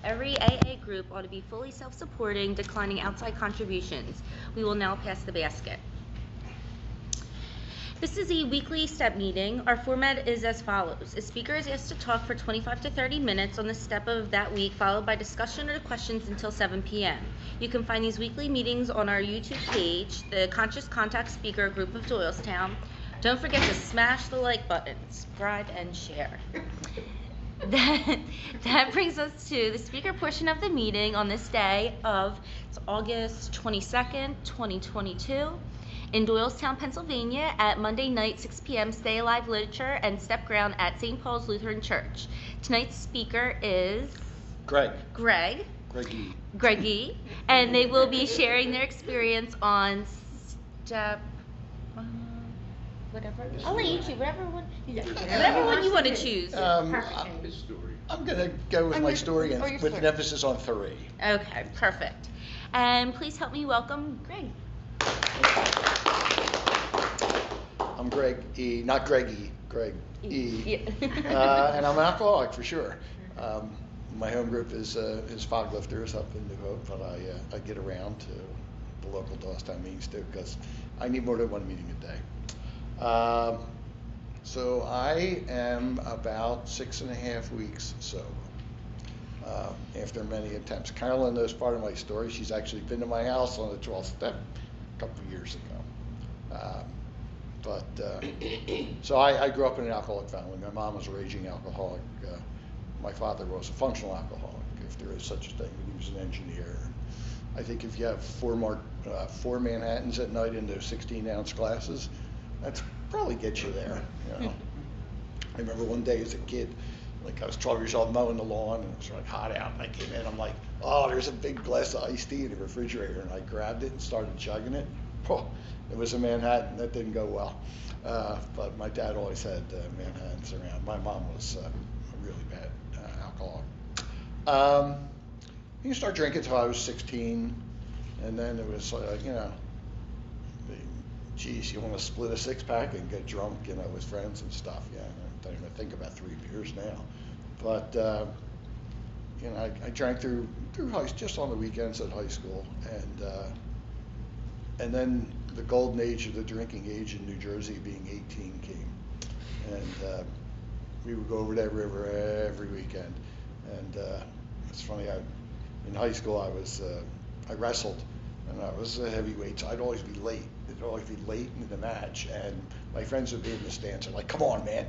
Every AA group ought to be fully self-supporting, declining outside contributions. We will now pass the basket. This is a weekly STEP meeting. Our format is as follows. A speaker is asked to talk for 25 to 30 minutes on the STEP of that week, followed by discussion or questions until 7 p.m. You can find these weekly meetings on our YouTube page, the Conscious Contact Speaker Group of Doylestown. Don't forget to smash the like button, subscribe, and share. That brings us to the speaker portion of the meeting on this day of August 22nd, 2022. In Doylestown, Pennsylvania, at Monday night, 6 p.m., Stay Alive Literature and Step Ground at St. Paul's Lutheran Church. Tonight's speaker is Greggy, and they will be sharing their experience on step, whatever. I'll let you choose, whatever one you want to choose. His story. I'm going to go with my story and with an emphasis on 3. Okay, perfect. And please help me welcome Greg. I'm Greg E, not Greggy, Greg E. Yeah. And I'm an alcoholic for sure. My home group is fog lifters up in New Hope, but I get around to the local Doylestown meetings too because I need more than one meeting a day. So I am about 6.5 weeks sober after many attempts. Carolyn knows part of my story. She's actually been to my house on the 12th step a couple of years ago. So I grew up in an alcoholic family. My mom was a raging alcoholic. My father was a functional alcoholic, if there is such a thing. He was an engineer. I think if you have 4 Manhattans at night in those 16-ounce glasses, that's probably get you there. You know. I remember one day as a kid, like I was 12 years old mowing the lawn and it was like hot out, and I came in, I'm like, oh, there's a big glass of iced tea in the refrigerator, and I grabbed it and started chugging it. Oh, it was a Manhattan. That didn't go well. But my dad always had Manhattans around. My mom was a really bad alcoholic. You start drinking until I was 16, and then it was geez, you want to split a 6-pack and get drunk, with friends and stuff. Yeah, I don't even think about 3 beers now. But I drank through just on the weekends at high school, and then the golden age of the drinking age in New Jersey, being 18, came, and we would go over that river every weekend. And it's funny, in high school I wrestled, and I was a heavyweight, so I'd always be late. It'd always be late in the match, and my friends would be in the stands and like, come on, man,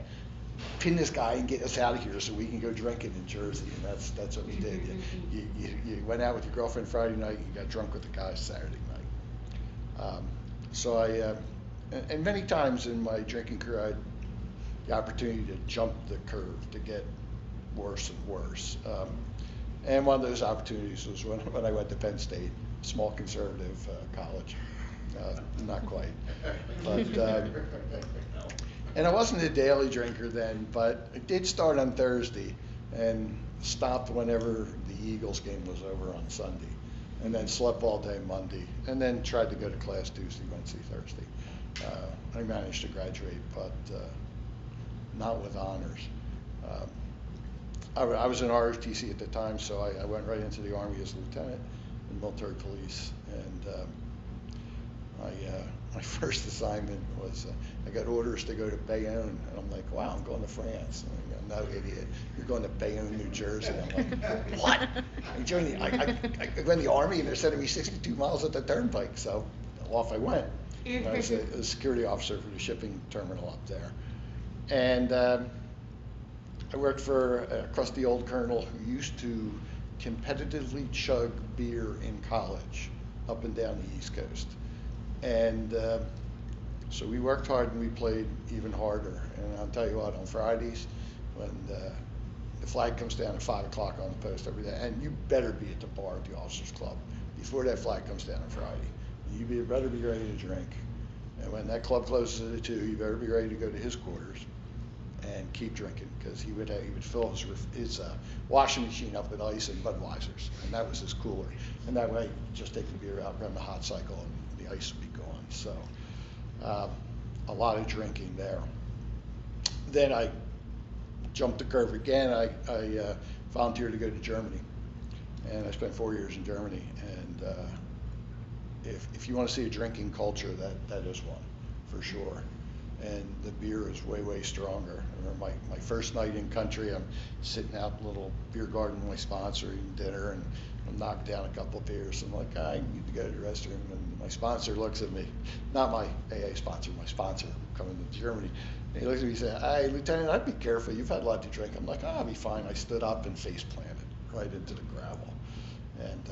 pin this guy and get us out of here so we can go drinking in Jersey. And that's what we did. You went out with your girlfriend Friday night, you got drunk with the guys Saturday night. So and many times in my drinking career, I had the opportunity to jump the curve, to get worse and worse. And one of those opportunities was when I went to Penn State, small conservative college. Not quite. But, and I wasn't a daily drinker then, but I did start on Thursday and stopped whenever the Eagles game was over on Sunday, and then slept all day Monday, and then tried to go to class Tuesday, Wednesday, Thursday. I managed to graduate, but not with honors. I was in ROTC at the time, so I went right into the Army as a lieutenant in military police, and my first assignment was I got orders to go to Bayonne, and I'm like, wow, I'm going to France. And I go, no, idiot, you're going to Bayonne, New Jersey. I'm like, what? I went in the Army, and they're sending me 62 miles at the turnpike, so off I went. And I was a security officer for the shipping terminal up there. And I worked for a crusty old colonel who used to competitively chug beer in college up and down the East Coast. And so we worked hard and we played even harder. And I'll tell you what, on Fridays, when the flag comes down at 5 o'clock on the post every day, and you better be at the bar at the officers club before that flag comes down on Friday. You better be ready to drink. And when that club closes at 2, you better be ready to go to his quarters and keep drinking, because he would fill his washing machine up with ice and Budweisers, and that was his cooler. And that way, just take the beer out, run the hot cycle, and the ice would be gone. So a lot of drinking there. Then I jumped the curve again. I volunteered to go to Germany and I spent 4 years in Germany. And if you want to see a drinking culture, that is one, for sure. And the beer is way stronger. I remember my first night in country, I'm sitting out in a little beer garden with my sponsor eating dinner, and I'm knocking down a couple of beers. I'm like, I need to go to the restroom. And my sponsor looks at me, not my AA sponsor, my sponsor coming to Germany. And he looks at me and says, "Hey, Lieutenant, I'd be careful. You've had a lot to drink." I'm like, I'll be fine. I stood up and face planted right into the gravel. And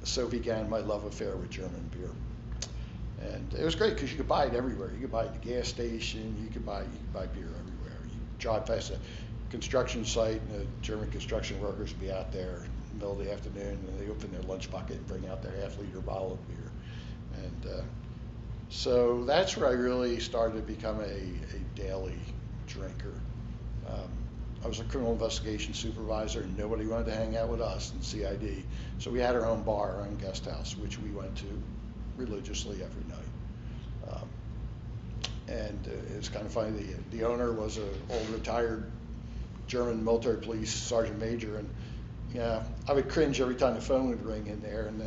so began my love affair with German beer. And it was great because you could buy it everywhere. You could buy it at the gas station. You could buy beer everywhere. You drive past a construction site, and the German construction workers would be out there in the middle of the afternoon, and they open their lunch bucket and bring out their half-liter bottle of beer. And so that's where I really started to become a daily drinker. I was a criminal investigation supervisor, and nobody wanted to hang out with us in CID. So we had our own bar, our own guest house, which we went to religiously every night. And it was kind of funny. The owner was an old retired German military police sergeant major, and yeah, I would cringe every time the phone would ring in there, and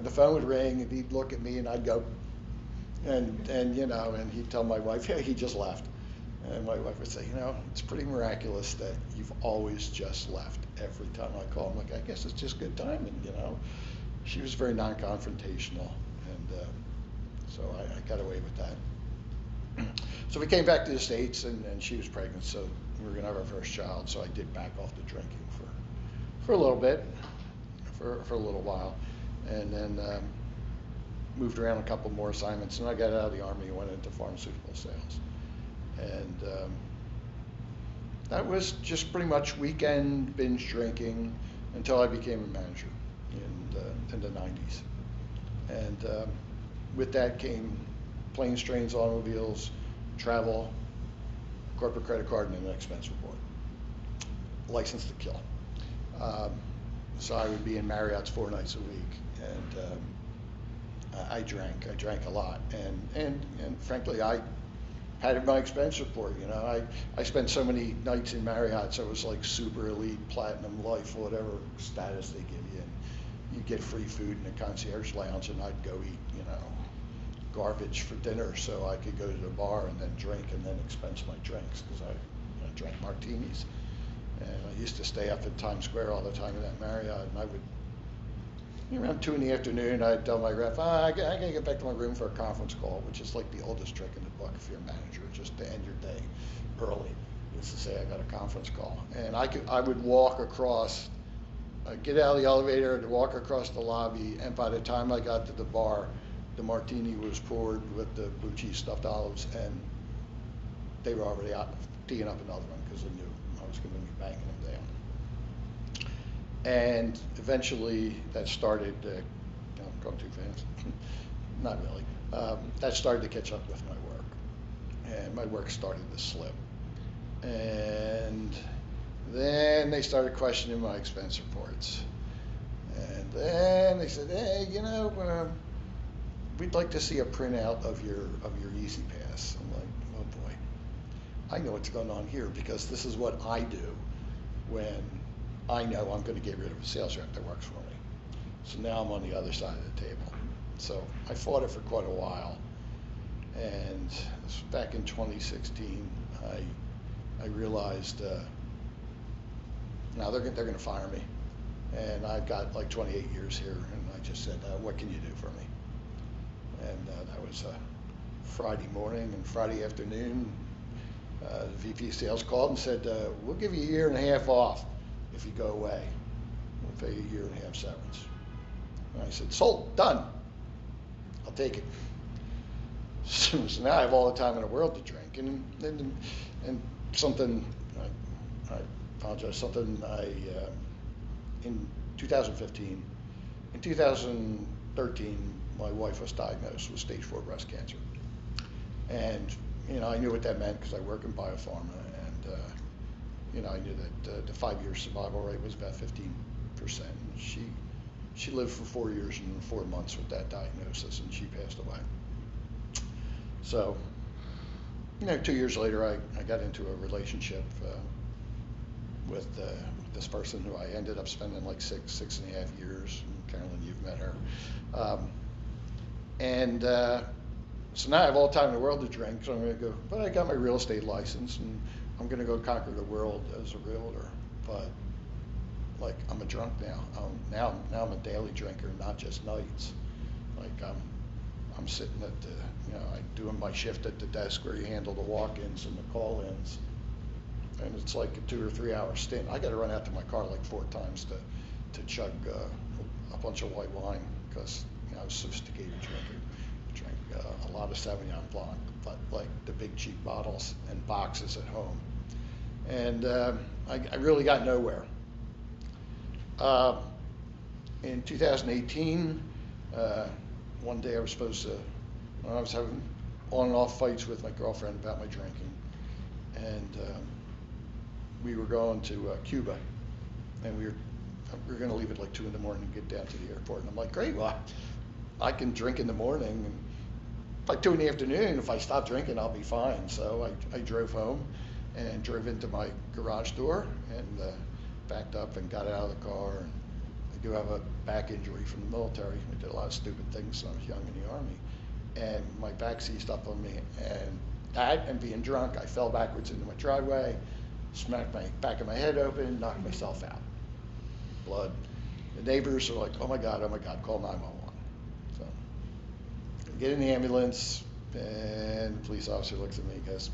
the phone would ring, and he'd look at me, and I'd go, and you know, and he'd tell my wife, "Yeah, he just left." And my wife would say, "It's pretty miraculous that you've always just left every time I call." I'm like, "I guess it's just good timing, She was very non-confrontational, and so I got away with that. So we came back to the States, and she was pregnant, so we were going to have our first child. So I did back off the drinking for a little bit, for a little while, and then moved around a couple more assignments. And I got out of the Army and went into pharmaceutical sales. And that was just pretty much weekend binge drinking until I became a manager in the 90s. And with that came planes, trains, automobiles, travel, corporate credit card, and an expense report. License to kill. So I would be in Marriott's 4 nights a week, and I drank a lot. And frankly, I had my expense report. I spent so many nights in Marriott's. I was like super elite, platinum life, whatever status they give you. And you get free food in the concierge lounge, and I'd go eat, garbage for dinner so I could go to the bar and then drink and then expense my drinks, because I drank martinis. And I used to stay up in Times Square all the time in that Marriott, and I would, around 2 in the afternoon, I'd tell my rep, I gotta get back to my room for a conference call, which is like the oldest trick in the book if you're a manager, just to end your day early, is to say I got a conference call. And I would walk across, I'd get out of the elevator and walk across the lobby, and by the time I got to the bar, the martini was poured with the blue cheese stuffed olives, and they were already out teeing up another one because they knew I was going to be banging them down. And eventually that started, I'm going too fast, not really. That started to catch up with my work, and my work started to slip. And then they started questioning my expense reports. And then they said, "Hey, we'd like to see a printout of your Easy Pass." I'm like, "Oh boy, I know what's going on here, because this is what I do when I know I'm going to get rid of a sales rep that works for me." So now I'm on the other side of the table. So I fought it for quite a while, and back in 2016, I realized now they're going to fire me, and I've got like 28 years here, and I just said, "What can you do for me?" And that was Friday morning, and Friday afternoon, the VP of sales called and said, "We'll give you a 1.5 years off if you go away. We'll pay you a 1.5 years severance." And I said, "Sold, done. I'll take it." So now I have all the time in the world to drink, and something, I apologize, something in 2015, in 2013, my wife was diagnosed with stage 4 breast cancer. And, I knew what that meant because I work in biopharma, and, I knew that the 5-year survival rate was about 15%. She lived for 4 years and 4 months with that diagnosis, and she passed away. So, 2 years later, I got into a relationship with this person who I ended up spending like 6.5 years. And Carolyn, you've met her. So now I have all the time in the world to drink, so I'm going to go, but I got my real estate license, and I'm going to go conquer the world as a realtor. But, like, I'm a drunk now. Now I'm a daily drinker, not just nights. Like, I'm sitting at the, doing my shift at the desk where you handle the walk-ins and the call-ins, and it's like a 2 or 3 hour stint. I got to run out to my car like 4 times to chug a bunch of white wine, because I was a sophisticated drinker. Drank a lot of Sauvignon Blanc, but like the big cheap bottles and boxes at home. And I really got nowhere. In 2018, one day I was having on and off fights with my girlfriend about my drinking, and we were going to Cuba, and we were going to leave at like 2 in the morning and get down to the airport. And I'm like, great, well, I can drink in the morning, and by 2 in the afternoon, if I stop drinking, I'll be fine. So I drove home and drove into my garage door and backed up and got out of the car. And I do have a back injury from the military. I did a lot of stupid things when I was young in the Army. And my back seized up on me, and being drunk, I fell backwards into my driveway, smacked my back of my head open, knocked myself out. Blood. The neighbors are like, oh my God, call 911. So I get in the ambulance, and the police officer looks at me and goes,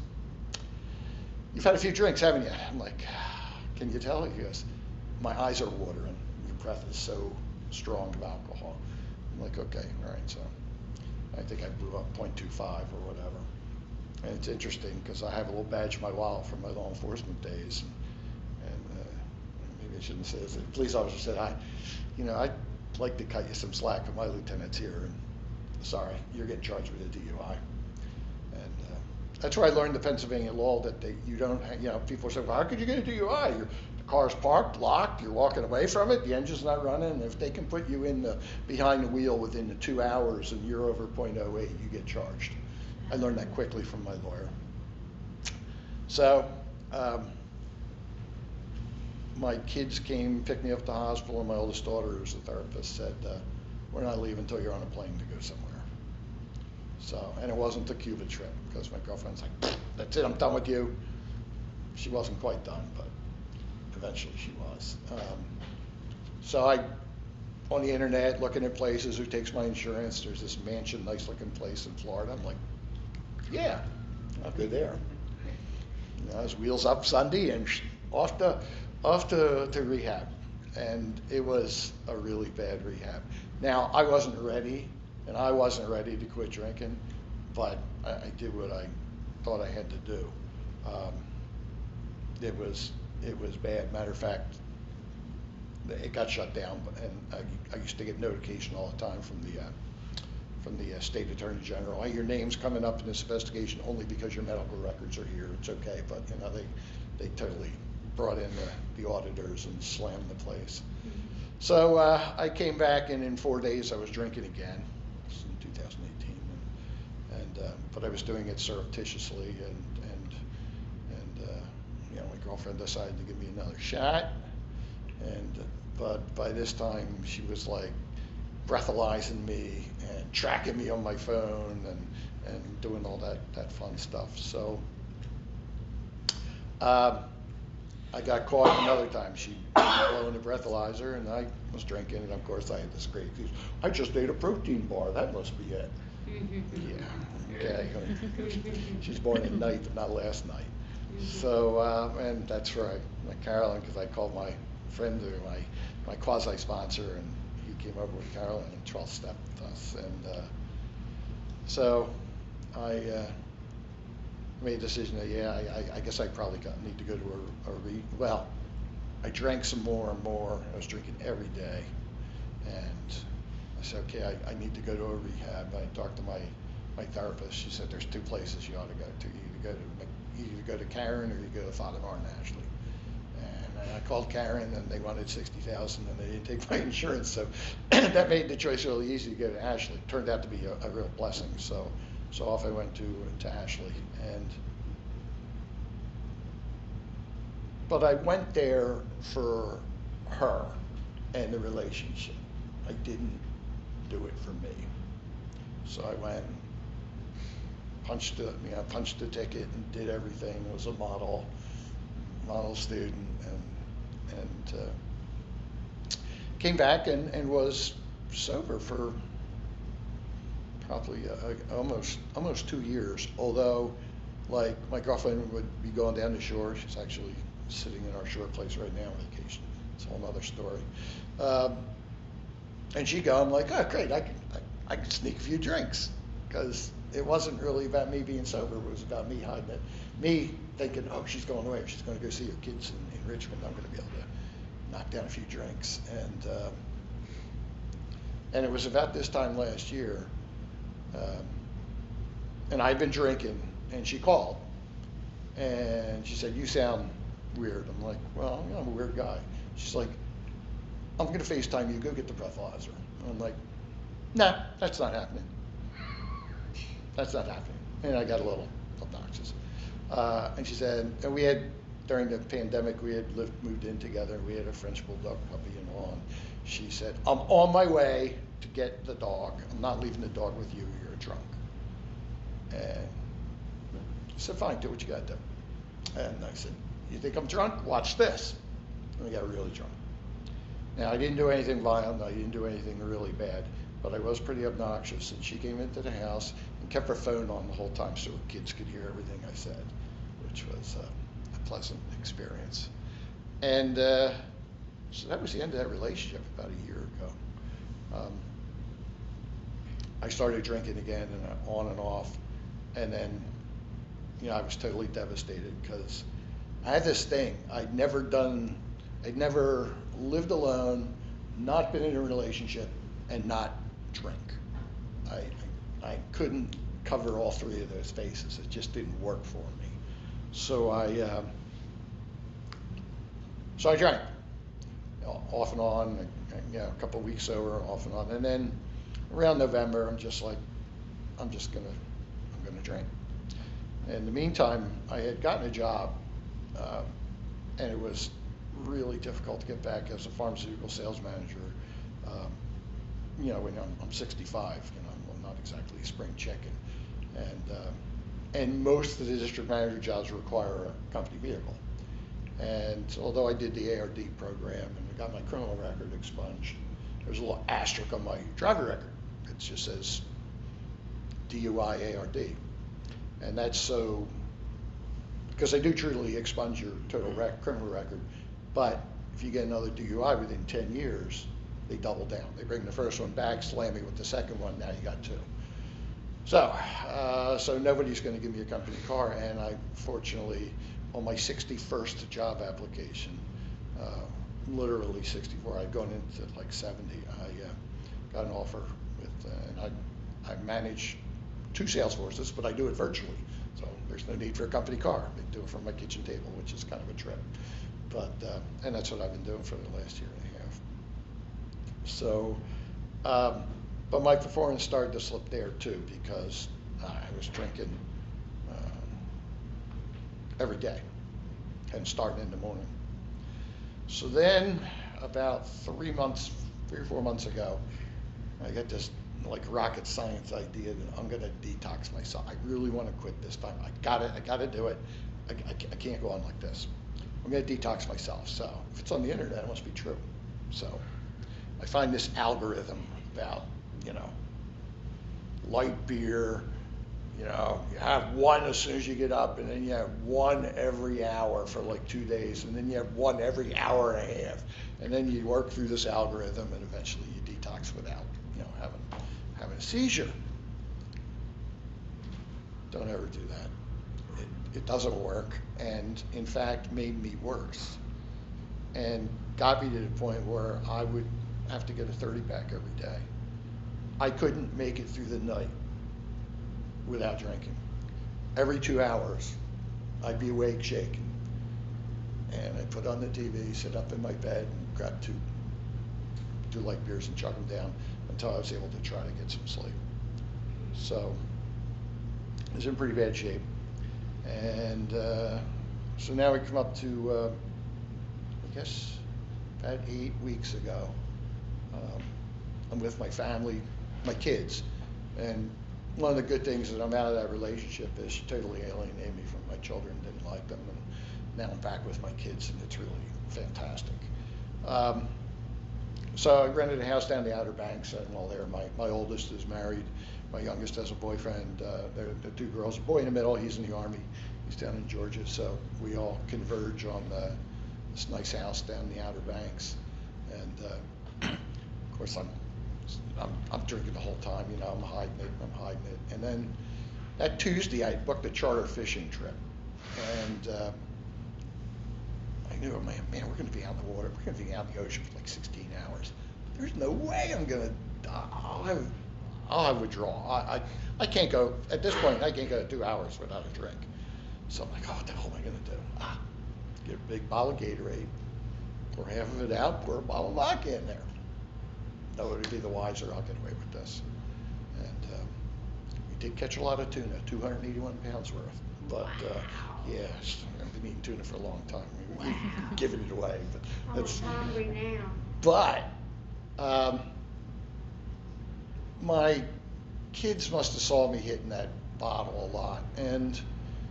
you've had a few drinks, haven't you? I'm like, can you tell? He goes, my eyes are watering. Your breath is so strong of alcohol. I'm like, okay, all right. So I think I blew up 0.25 or whatever. And it's interesting because I have a little badge in my wallet from my law enforcement days. And maybe I shouldn't say this. The police officer said, I'd like to cut you some slack for my lieutenants here. And sorry, you're getting charged with a DUI. And that's where I learned the Pennsylvania law that you don't, people say, well, how could you get a DUI? The car's parked, locked, you're walking away from it, the engine's not running. And if they can put you behind the wheel within the 2 hours and you're over 0.08, you get charged. I learned that quickly from my lawyer. So my kids came, picked me up at the hospital, and my oldest daughter, who's a therapist, said, we're not leaving until you're on a plane to go somewhere. So, and it wasn't the Cuba trip, because my girlfriend's like, that's it, I'm done with you. She wasn't quite done, but eventually she was. So I, on the internet, looking at places, who takes my insurance, there's this mansion, nice looking place in Florida. I'm like, yeah, I'll go there. I was wheels up Sunday and off to rehab. And it was a really bad rehab. Now, I wasn't ready to quit drinking, but I did what I thought I had to do. It was bad. Matter of fact, it got shut down, and I used to get notification all the time from the state attorney general. Hey, your name's coming up in this investigation only because your medical records are here. It's okay, but they totally brought in the auditors and slammed the place. Mm-hmm. So I came back, and in 4 days I was drinking again. This is in 2018, but I was doing it surreptitiously, and my girlfriend decided to give me another shot, but by this time she was like breathalyzing me and tracking me on my phone and doing all that fun stuff. So I got caught another time. She was blowing the breathalyzer, and I was drinking, and of course I had this great excuse. I just ate a protein bar. That must be it. Yeah. Okay. She's born at night, but not last night. So, and that's where I met Carolyn, because I called my friend, or my quasi-sponsor, and he came over with Carolyn and 12-stepped with us. And so I made a decision that, I guess I probably need to go to well, I drank some more and more. I was drinking every day. And I said, okay, I need to go to a rehab. I talked to my therapist. She said, there's 2 places you ought to go to. You either go to Karen or you go to Father Martin Ashley. And I called Karen, and they wanted $60,000, and they didn't take my insurance. So that made the choice really easy to go to Ashley. It turned out to be a real blessing. So off I went to Ashley. And but I went there for her and the relationship. I didn't do it for me. So I went, punched the ticket and did everything. Was a model student, and came back and was sober for probably almost 2 years. Although, like, my girlfriend would be going down the shore. She's actually sitting in our shore place right now on vacation. It's a whole other story. And she'd go, I'm like, oh, great, I can sneak a few drinks, because it wasn't really about me being sober. It was about me hiding it. Me thinking, oh, she's going away. She's going to go see her kids in Richmond. I'm going to be able to knock down a few drinks. And it was about this time last year, and I'd been drinking, and she called, and she said, you sound weird. I'm like, well, I'm a weird guy. She's like, I'm going to FaceTime you. Go get the breathalyzer. I'm like, no, that's not happening. That's not happening. And I got a little obnoxious. And she said, and we had, during the pandemic, we had moved in together. We had a French bulldog puppy and all. And she said, I'm on my way to get the dog. I'm not leaving the dog with you. You're drunk. And I said, fine, do what you got to do. And I said, you think I'm drunk? Watch this. And I got really drunk. Now, I didn't do anything violent. I didn't do anything really bad, but I was pretty obnoxious. And she came into the house and kept her phone on the whole time so her kids could hear everything I said, which was a pleasant experience. And so that was the end of that relationship about a year ago. I started drinking again, and on and off. And then, I was totally devastated, because I had this thing. I'd never lived alone, not been in a relationship, and not drink. I couldn't cover all three of those bases. It just didn't work for me. So I drank, off and on, a couple of weeks sober, off and on. And then around November, I'm gonna drink. In the meantime, I had gotten a job, and it was really difficult to get back as a pharmaceutical sales manager. When I'm 65, I'm not exactly a spring chicken, and most of the district manager jobs require a company vehicle. And although I did the ARD program and I got my criminal record expunged, there's a little asterisk on my driver record. It just says DUI ARD, and that's so because they do truly expunge your total criminal record. But if you get another DUI within 10 years, they double down. They bring the first one back, slam me with the second one, now you got two. So nobody's going to give me a company car, and I fortunately, on my 61st job application, literally 64, I'd gone into like 70, I got an offer with, and I manage 2 sales forces, but I do it virtually. So there's no need for a company car. I do it from my kitchen table, which is kind of a trip. But, and that's what I've been doing for the last year and a half. So, but my performance started to slip there too, because I was drinking every day and starting in the morning. So then about 3 or 4 months ago, I got this like rocket science idea that I'm going to detox myself. I really want to quit this time. I got to do it. I can't go on like this. I'm going to detox myself. So if it's on the internet, it must be true. So I find this algorithm about, light beer, you have one as soon as you get up, and then you have one every hour for like 2 days, and then you have one every hour and a half, and then you work through this algorithm, and eventually you detox without, having a seizure. Don't ever do that. It doesn't work, and in fact made me worse, and got me to the point where I would have to get a 30-pack every day. I couldn't make it through the night without drinking. Every 2 hours, I'd be awake shaking, and I'd put on the TV, sit up in my bed, and grab two light beers and chug them down until I was able to try to get some sleep. So I was in pretty bad shape, and so now we come up to I guess about 8 weeks ago. I'm with my family, my kids, and one of the good things that I'm out of that relationship is she totally alienated me from my children, didn't like them, and now I'm back with my kids, and it's really fantastic. So I rented a house down the Outer Banks, and while there, my oldest is married, my youngest has a boyfriend, the two girls, a boy in the middle, he's in the Army, he's down in Georgia, so we all converge on this nice house down the Outer Banks, and of course I'm drinking the whole time, you know, I'm hiding it, and then that Tuesday I booked a charter fishing trip, and I knew, man, we're going to be out in the water. We're going to be out in the ocean for like 16 hours. There's no way I'll have withdrawal. I can't go, at this point, I can't go 2 hours without a drink. So I'm like, oh, what the hell am I going to do? Get a big bottle of Gatorade, pour half of it out, pour a bottle of vodka in there. Nobody would be the wiser, I'll get away with this. And we did catch a lot of tuna, 281 pounds worth. But yes, I've been eating tuna for a long time. We've given it away, but that's. I'm hungry now. But my kids must have saw me hitting that bottle a lot, and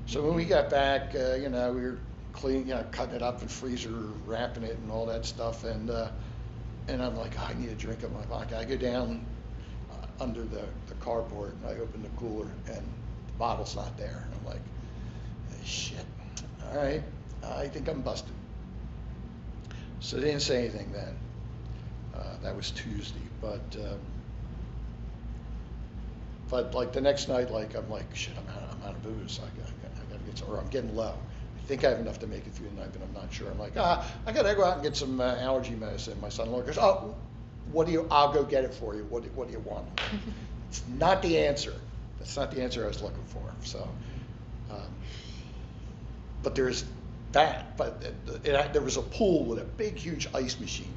so when we got back, we were cleaning, cutting it up in freezer, wrapping it, and all that stuff, and I'm like, oh, I need a drink of my vodka. I go down under the carport, and I open the cooler, and the bottle's not there. And I'm like, shit. All right, I think I'm busted. So they didn't say anything then. That was Tuesday, but like the next night, like I'm like, shit, I'm out of booze. I gotta get some, or I'm getting low. I think I have enough to make it through the night, but I'm not sure. I'm like, I gotta go out and get some allergy medicine. My son-in-law goes, oh, I'll go get it for you. What do you want? It's not the answer. That's not the answer I was looking for. So, but there's that. But there was a pool with a big, huge ice machine,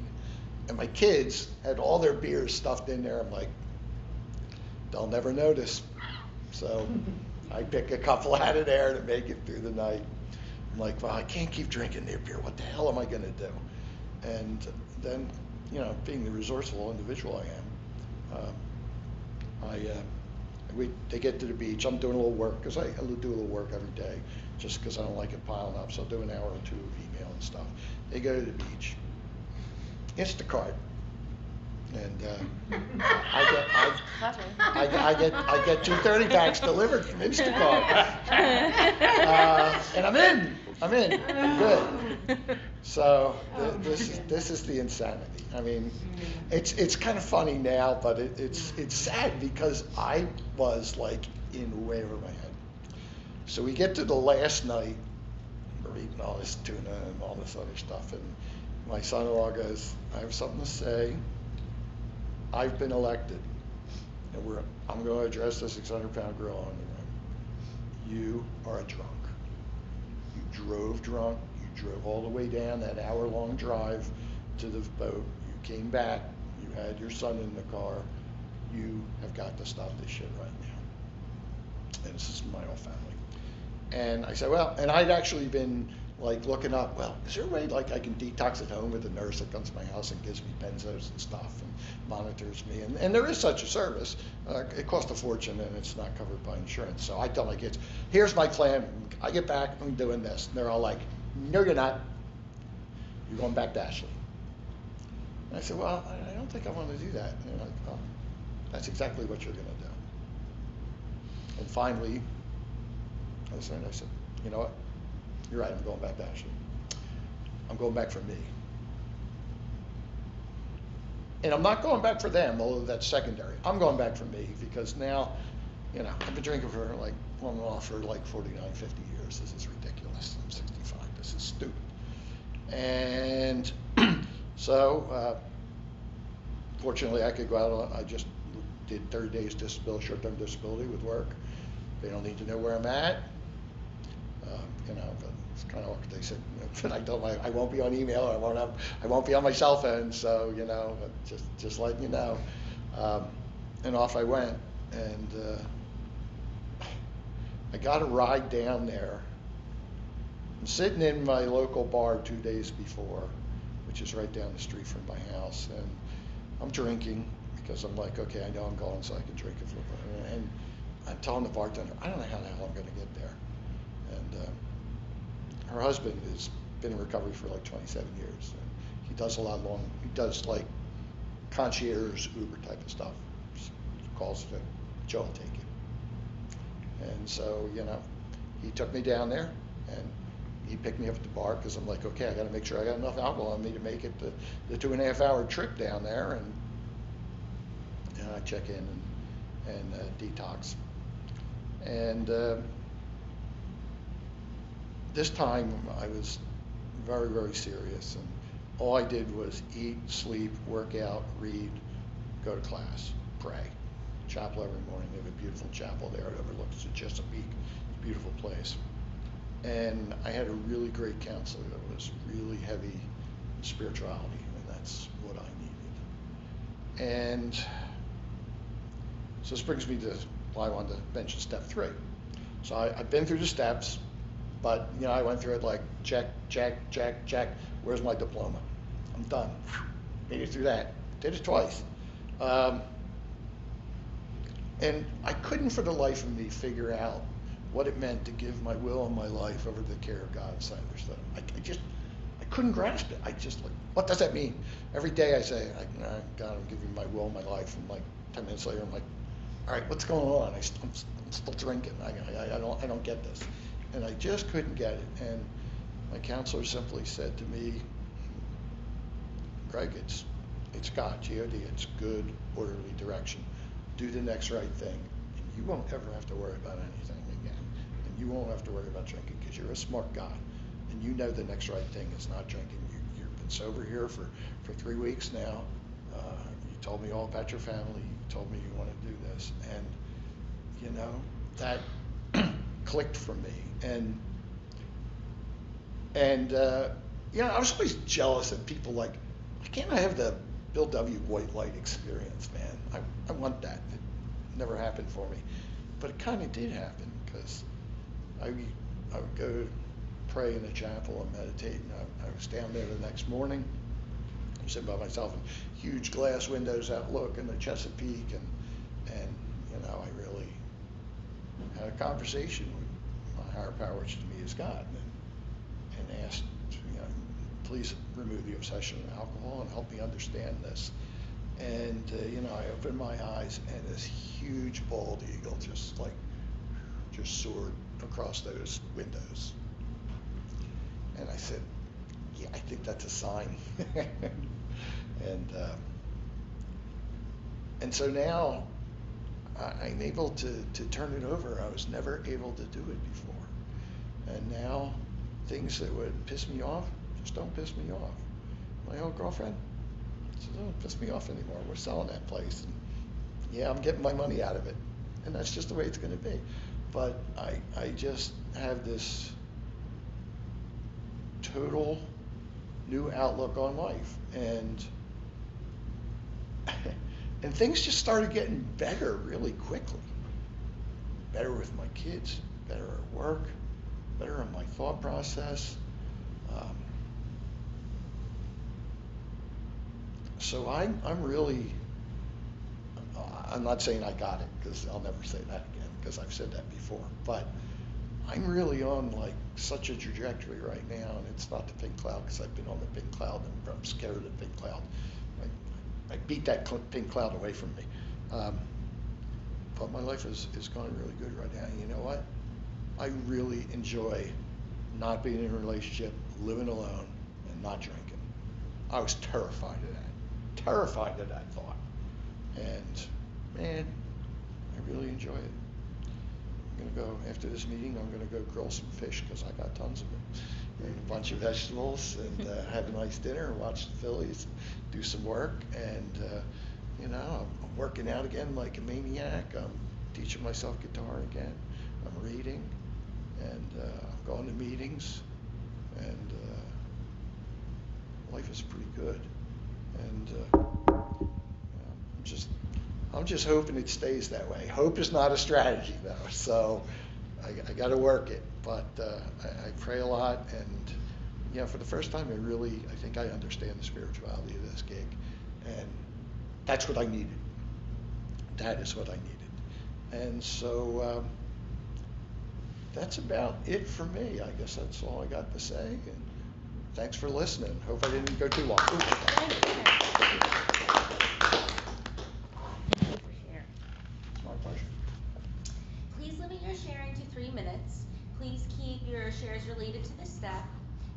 and my kids had all their beers stuffed in there. I'm like, they'll never notice. So I pick a couple out of there to make it through the night. I'm like, well, I can't keep drinking their beer. What the hell am I going to do? And then, being the resourceful individual I am, they get to the beach. I'm doing a little work, because I do a little work every day, just because I don't like it piling up. So I'll do an hour or two of email and stuff. They go to the beach. Instacart. And I get 2 30 packs delivered from Instacart, and I'm in, I'm good. So this is the insanity. I mean, it's kind of funny now, but it's sad because I was like in way over my head. So we get to the last night, we're eating all this tuna and all this other stuff, and my son-in-law goes, I have something to say. I've been elected, and I'm going to address the 600-pound gorilla in the room. You are a drunk. You drove drunk. You drove all the way down that hour-long drive to the boat. You came back. You had your son in the car. You have got to stop this shit right now. And this is my whole family. And I said, well, and I'd actually been like looking up, well, is there a way like I can detox at home with a nurse that comes to my house and gives me benzos and stuff and monitors me? And there is such a service. It costs a fortune and it's not covered by insurance. So I tell my kids, here's my plan. I get back, I'm doing this. And they're all like, no, you're not. You're going back to Ashley. And I said, well, I don't think I want to do that. And they're like, oh, that's exactly what you're going to do. And finally, I said, you know what? You're right, I'm going back to Ashley. I'm going back for me. And I'm not going back for them, although that's secondary. I'm going back for me because now, I've been drinking for like, on and off for like 49, 50 years. This is ridiculous. I'm 65. This is stupid. And so, fortunately, I could go out. I just did 30 days disability, short-term disability with work. They don't need to know where I'm at. But it's kind of what they said. But I told them I won't be on email. I won't be on my cell phone. So but just letting you know. And off I went, and I got a ride down there. I'm sitting in my local bar 2 days before, which is right down the street from my house. And I'm drinking because I'm like, okay, I know I'm going, so I can drink it. And I'm telling the bartender, I don't know how the hell I'm going to get there. And her husband has been in recovery for like 27 years. And he does he does like concierge Uber type of stuff. Just calls it, Joe will take you. And so, he took me down there and he picked me up at the bar because I'm like, okay, I got to make sure I got enough alcohol on me to make it the 2.5-hour trip down there. And I check in and detox. And this time I was very, very serious. And all I did was eat, sleep, work out, read, go to class, pray. Chapel every morning. They have a beautiful chapel there. It overlooks the Chesapeake. It's a beautiful place. And I had a really great counselor that was really heavy spirituality, and that's what I needed. And so this brings me to why I wanted to mention step 3. So I've been through the steps, but I went through it like check, check, check, check. Where's my diploma? I'm done. Made it through that. Did it twice. And I couldn't for the life of me figure out what it meant to give my will and my life over to the care of God, as I understood him. I couldn't grasp it. I just like, what does that mean? Every day I say, God, I'm giving my will and my life. And like 10 minutes later, I'm like, all right, what's going on? I'm still drinking. I don't get this. And I just couldn't get it. And my counselor simply said to me, Greg, it's God, G-O-D, it's good, orderly direction. Do the next right thing, and you won't ever have to worry about anything again. And you won't have to worry about drinking because you're a smart guy, and you know the next right thing is not drinking. You've been sober here for 3 weeks now. You told me all about your family. You told me you want to do this, and that clicked for me. And I was always jealous of people like, why can't I have the Bill W. White light experience, man? I want that. It never happened for me. But it kind of did happen because I would go pray in the chapel and meditate. And I was down there the next morning. I'm sitting by myself in huge glass windows outlook in the Chesapeake. And I really had a conversation with my higher power, which to me is God, and asked, please remove the obsession with alcohol and help me understand this. And, I opened my eyes and this huge bald eagle just soared across those windows. And I said, yeah, I think that's a sign. And so now I'm able to turn it over. I was never able to do it before. And now things that would piss me off just don't piss me off. My old girlfriend, she doesn't piss me off anymore. We're selling that place. And yeah, I'm getting my money out of it. And that's just the way it's going to be. But I just have this total new outlook on life. And things just started getting better really quickly. Better with my kids, better at work, better in my thought process. So I'm really, I'm not saying I got it, because I'll never say that again, because I've said that before, but I'm really on like such a trajectory right now, and it's not the pink cloud, because I've been on the pink cloud and I'm scared of the pink cloud. I beat that pink cloud away from me. But my life is going really good right now. And you know what? I really enjoy not being in a relationship, living alone, and not drinking. I was terrified of that thought. And man, I really enjoy it. I'm gonna go, after this meeting, I'm gonna go grill some fish because I got tons of it. And a bunch of vegetables, and have a nice dinner, and watch the Phillies, do some work, and I'm working out again like a maniac. I'm teaching myself guitar again. I'm reading, and I'm going to meetings, and life is pretty good. And I'm just hoping it stays that way. Hope is not a strategy, though, so I got to work it. But I pray a lot, and for the first time, I think I understand the spirituality of this gig, and that's what I needed. That is what I needed. And so that's about it for me. I guess that's all I got to say. And thanks for listening. Hope I didn't go too long. Ooh. It's my pleasure. Please limit your sharing to 3 minutes. Please keep your shares related to the step.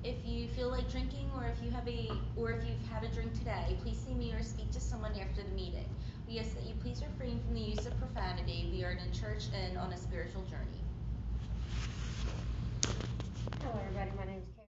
If you feel like drinking, or if you've had a drink today, please see me or speak to someone after the meeting. We ask that you please refrain from the use of profanity. We are in a church and on a spiritual journey. Hello everybody, my name is Kate.